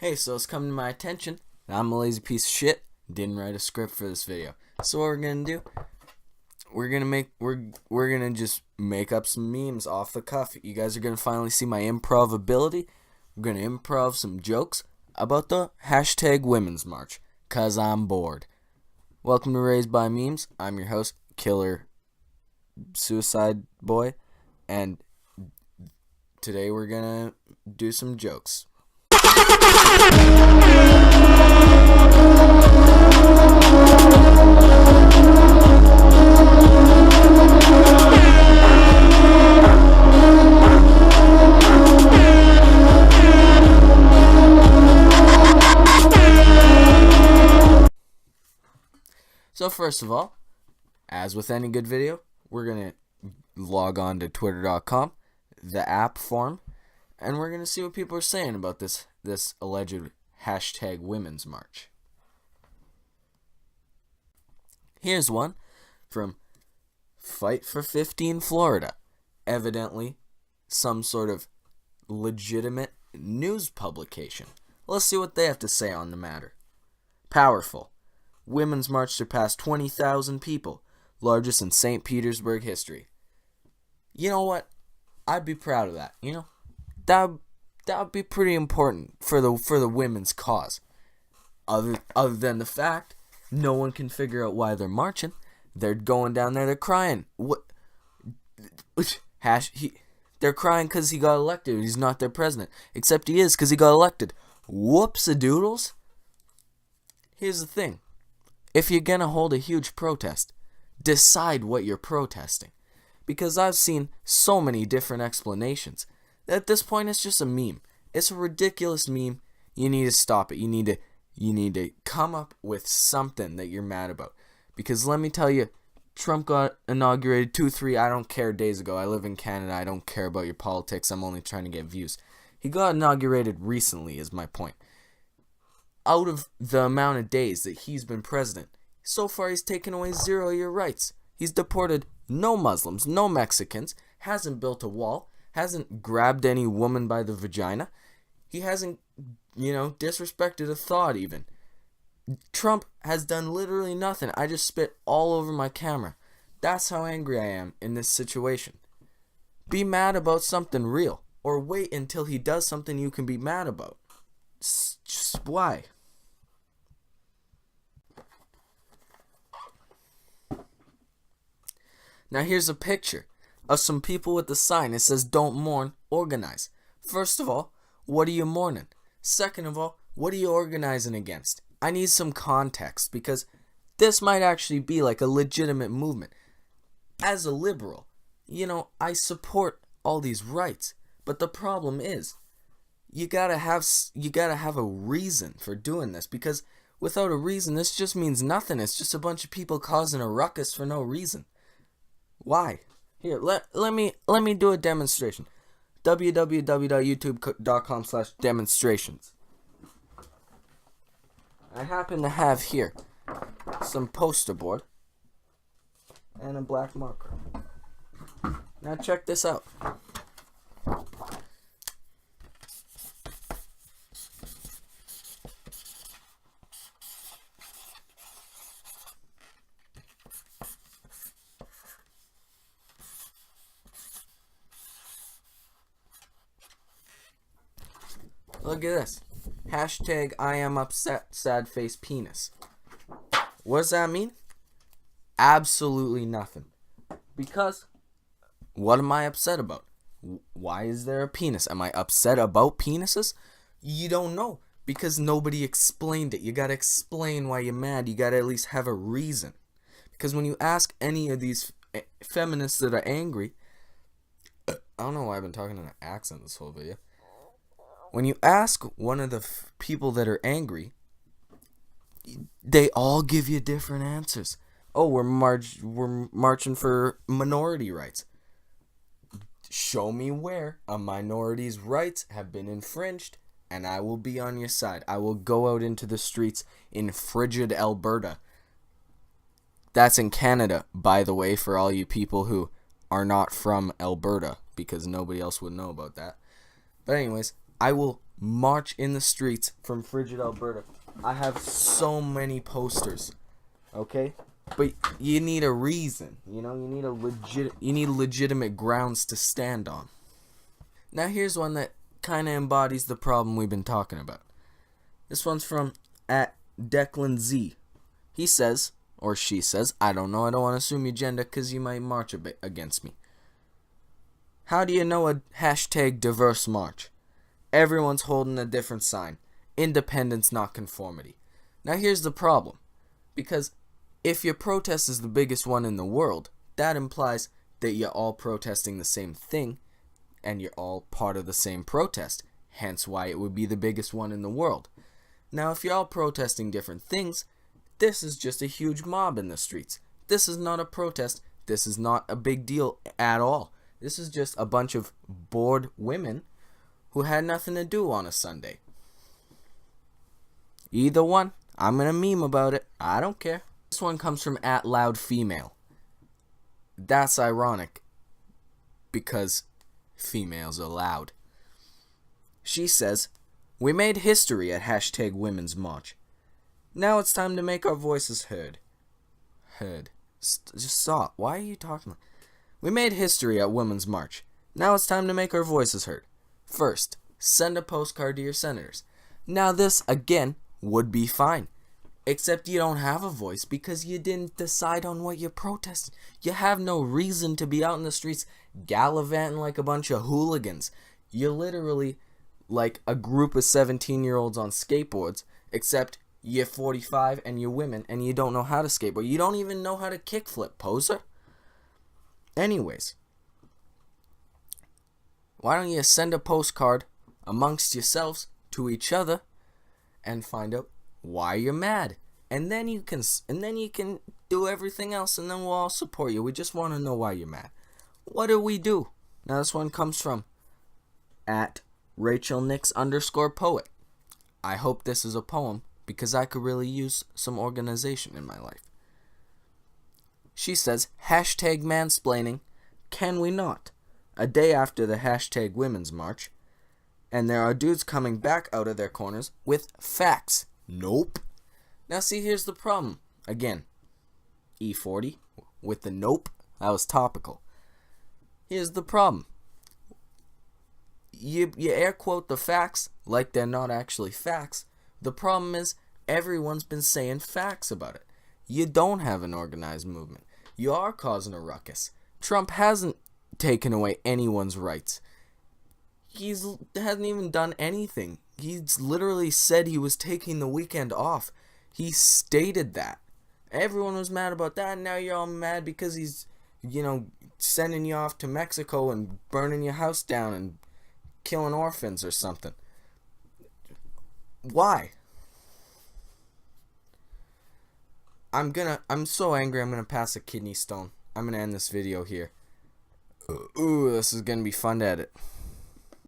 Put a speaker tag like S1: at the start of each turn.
S1: Hey, so it's come to my attention that I'm a lazy piece of shit. Didn't write a script for this video. So what we're gonna do? We're gonna just make up some memes off the cuff. You guys are gonna finally see my improv ability. We're gonna improv some jokes about the hashtag Women's March, 'cause I'm bored. Welcome to Raised by Memes. I'm your host, Killer Suicide Boy, and today we're gonna do some jokes. So first of all, as with any good video, we're going to log on to twitter.com, the app form, and we're going to see what people are saying about this alleged hashtag Women's March. Here's one from Fight for 15 Florida, evidently some sort of legitimate news publication. Let's see what they have to say on the matter. Powerful. Women's March surpassed 20,000 people, largest in St. Petersburg history. You know what? I'd be proud of that. That would be pretty important for the women's cause. Other than the fact, no one can figure out why they're marching. They're going down there, they're crying. What? They're crying because he got elected. He's not their president, except he is because he got elected. Whoops-a-doodles. Here's the thing. If you're going to hold a huge protest, decide what you're protesting. Because I've seen so many different explanations. At this point, it's just a meme. It's a ridiculous meme. You need to stop it. You need to come up with something that you're mad about. Because let me tell you, Trump got inaugurated 2-3 I don't care days ago. I live in Canada. I don't care about your politics. I'm only trying to get views. He got inaugurated recently is my point. Out of the amount of days that he's been president, so far he's taken away 0 of your rights. He's deported no Muslims, no Mexicans, hasn't built a wall, hasn't grabbed any woman by the vagina. He hasn't, disrespected a thought even. Trump has done literally nothing. I just spit all over my camera. That's how angry I am in this situation. Be mad about something real, or wait until he does something you can be mad about. Just why? Now here's a picture of some people with a sign. It says, "Don't mourn, organize." First of all, what are you mourning? Second of all, what are you organizing against? I need some context because this might actually be like a legitimate movement. As a liberal, I support all these rights, but the problem is you gotta have a reason for doing this, because without a reason, this just means nothing. It's just a bunch of people causing a ruckus for no reason. Why? Here, let me do a demonstration. www.youtube.com/demonstrations. I happen to have here some poster board and a black marker. Now check this out. Look at this. Hashtag I am upset, sad face penis. What does that mean? Absolutely nothing. Because, what am I upset about? Why is there a penis? Am I upset about penises? You don't know. Because nobody explained it. You gotta explain why you're mad. You gotta at least have a reason. Because when you ask any of these feminists that are angry, I don't know why I've been talking in an accent this whole video. When you ask one of the people that are angry, they all give you different answers. Oh, we're marching for minority rights. Show me where a minority's rights have been infringed, and I will be on your side. I will go out into the streets in frigid Alberta. That's in Canada, by the way, for all you people who are not from Alberta, because nobody else would know about that. But anyways, I will march in the streets from frigid Alberta. I have so many posters, okay? But you need a reason, you need legitimate grounds to stand on. Now here's one that kind of embodies the problem we've been talking about. This one's from @Declan Z. He says, or she says, I don't know, I don't want to assume your gender because you might march a bit against me. How do you know a #diverse march? Everyone's holding a different sign. Independence, not conformity. Now here's the problem. Because if your protest is the biggest one in the world, that implies that you're all protesting the same thing, and you're all part of the same protest. Hence why it would be the biggest one in the world. Now if you're all protesting different things, this is just a huge mob in the streets. This is not a protest. This is not a big deal at all. This is just a bunch of bored women who had nothing to do on a Sunday. Either one, I'm gonna meme about it. I don't care. This one comes from @loudfemale. That's ironic because females are loud. She says, we made history at #Women's March. Now it's time to make our voices heard. Just stop. Why are you talking? We made history at Women's March. Now it's time to make our voices heard. First, send a postcard to your senators. Now this, again, would be fine. Except you don't have a voice because you didn't decide on what you're protesting. You have no reason to be out in the streets gallivanting like a bunch of hooligans. You're literally like a group of 17-year-olds on skateboards, except you're 45 and you're women and you don't know how to skateboard. You don't even know how to kickflip, poser. Anyways, why don't you send a postcard amongst yourselves to each other and find out why you're mad, and then you can do everything else, and then we'll all support you. We just want to know why you're mad. What do we do? Now this one comes from @RachelNix_poet. I hope this is a poem because I could really use some organization in my life. She says, #mansplaining, can we not? A day after the #Women's March, and there are dudes coming back out of their corners with facts. Nope. Now see, here's the problem. Again, E40 with the nope. That was topical. Here's the problem. You air quote the facts like they're not actually facts. The problem is everyone's been saying facts about it. You don't have an organized movement. You are causing a ruckus. Trump hasn't taken away anyone's rights. He hasn't even done anything. He's literally said he was taking the weekend off. He stated that. Everyone was mad about that, and now you're all mad because he's, sending you off to Mexico and burning your house down and killing orphans or something. Why? I'm so angry I'm gonna pass a kidney stone. I'm gonna end this video here. Ooh, this is gonna be fun to edit.